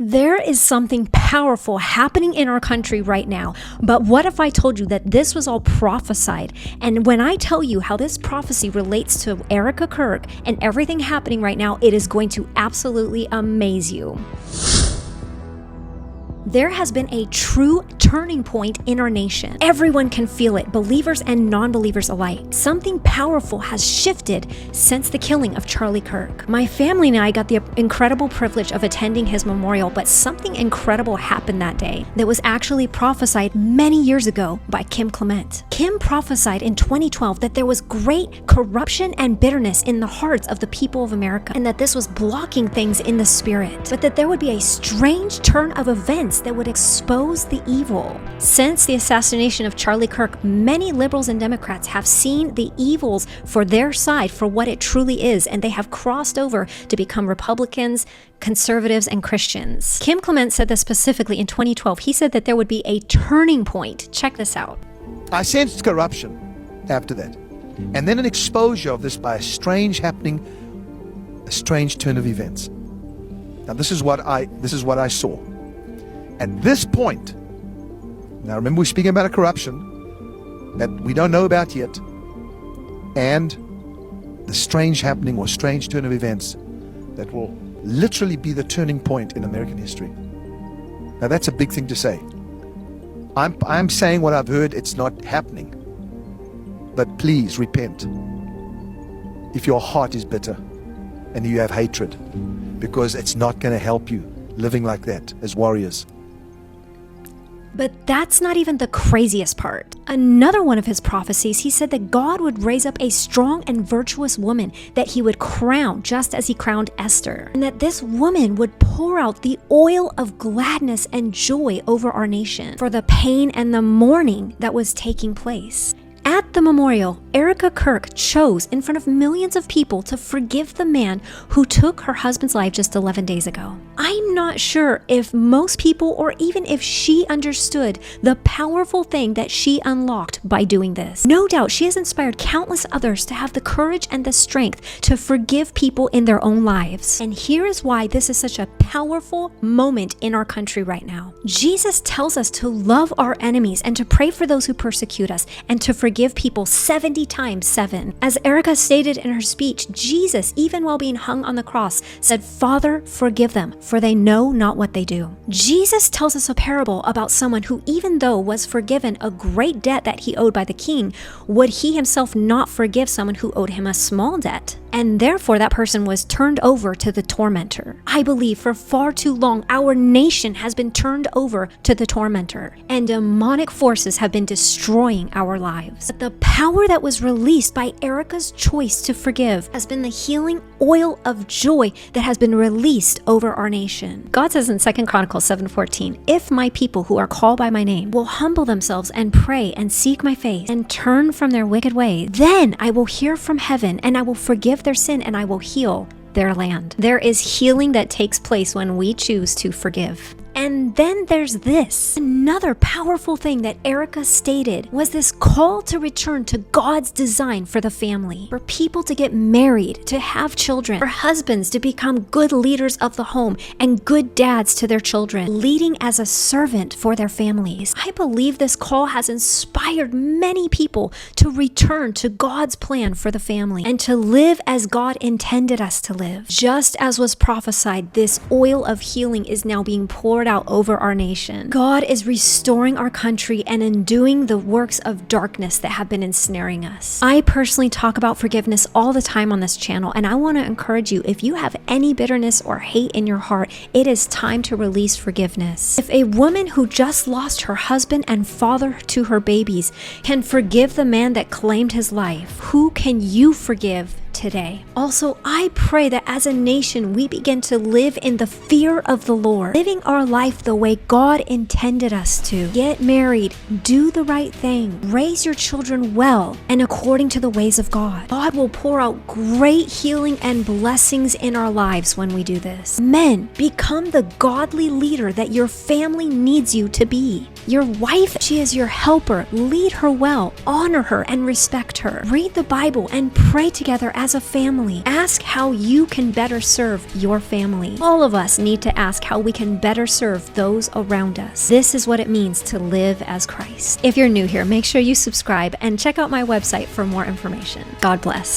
There is something powerful happening in our country right now, but what if I told you that this was all prophesied? And when I tell you how this prophecy relates to Charlie Kirk and everything happening right now, it is going to absolutely amaze you. There has been a true turning point in our nation. Everyone can feel it, believers and non-believers alike. Something powerful has shifted since the killing of Charlie Kirk. My family and I got the incredible privilege of attending his memorial, but something incredible happened that day that was actually prophesied many years ago by Kim Clement. Kim prophesied in 2012 that there was great corruption and bitterness in the hearts of the people of America, and that this was blocking things in the spirit, but that there would be a strange turn of events that would expose the evil. Since the assassination of Charlie Kirk, many liberals and Democrats have seen the evils for their side for what it truly is, and they have crossed over to become Republicans, conservatives, and Christians. Kim Clement said this specifically in 2012. He said that there would be a turning point. Check this out. I sensed corruption after that, and then an exposure of this by a strange happening, a strange turn of events. Now this is what I saw. At this point, now remember we're speaking about a corruption that we don't know about yet, and the strange happening or strange turn of events that will literally be the turning point in American history. Now that's a big thing to say. I'm saying what I've heard, it's not happening. But please repent if your heart is bitter and you have hatred, because it's not going to help you living like that as warriors. But that's not even the craziest part. Another one of his prophecies, he said that God would raise up a strong and virtuous woman that he would crown just as he crowned Esther, and that this woman would pour out the oil of gladness and joy over our nation for the pain and the mourning that was taking place. At the memorial, Charlie Kirk chose in front of millions of people to forgive the man who took her husband's life just 11 days ago. I'm not sure if most people, or even if she, understood the powerful thing that she unlocked by doing this. No doubt she has inspired countless others to have the courage and the strength to forgive people in their own lives. And here is why this is such a powerful moment in our country right now. Jesus tells us to love our enemies and to pray for those who persecute us and to forgive people 70 times 7. As Erica stated in her speech, Jesus, even while being hung on the cross, said, "Father, forgive them, for they know not what they do." Jesus tells us a parable about someone who, even though was forgiven a great debt that he owed by the king, would he himself not forgive someone who owed him a small debt? And therefore that person was turned over to the tormentor. I believe for far too long our nation has been turned over to the tormentor, and demonic forces have been destroying our lives. But the power that was released by Erica's choice to forgive has been the healing oil of joy that has been released over our nation. God says in 2 Chronicles 7:14, "If my people who are called by my name will humble themselves and pray and seek my face and turn from their wicked ways, then I will hear from heaven and I will forgive their sin and I will heal their land." There is healing that takes place when we choose to forgive. And then there's this. Another powerful thing that Erica stated was this call to return to God's design for the family. For people to get married, to have children, for husbands to become good leaders of the home and good dads to their children, leading as a servant for their families. I believe this call has inspired many people to return to God's plan for the family and to live as God intended us to live. Just as was prophesied, this oil of healing is now being poured out over our nation. God is restoring our country and undoing the works of darkness that have been ensnaring us. I personally talk about forgiveness all the time on this channel, and I want to encourage you, if you have any bitterness or hate in your heart, it is time to release forgiveness. If a woman who just lost her husband and father to her babies can forgive the man that claimed his life, who can you forgive today? Also, I pray that as a nation we begin to live in the fear of the Lord, living our life the way God intended us to. Get married, do the right thing, raise your children well and according to the ways of God. God will pour out great healing and blessings in our lives when we do this. Men, become the godly leader that your family needs you to be. Your wife, she is your helper. Lead her well, honor her, and respect her. Read the Bible and pray together as a family. Ask how you can better serve your family. All of us need to ask how we can better serve those around us. This is what it means to live as Christ. If you're new here, make sure you subscribe and check out my website for more information. God bless.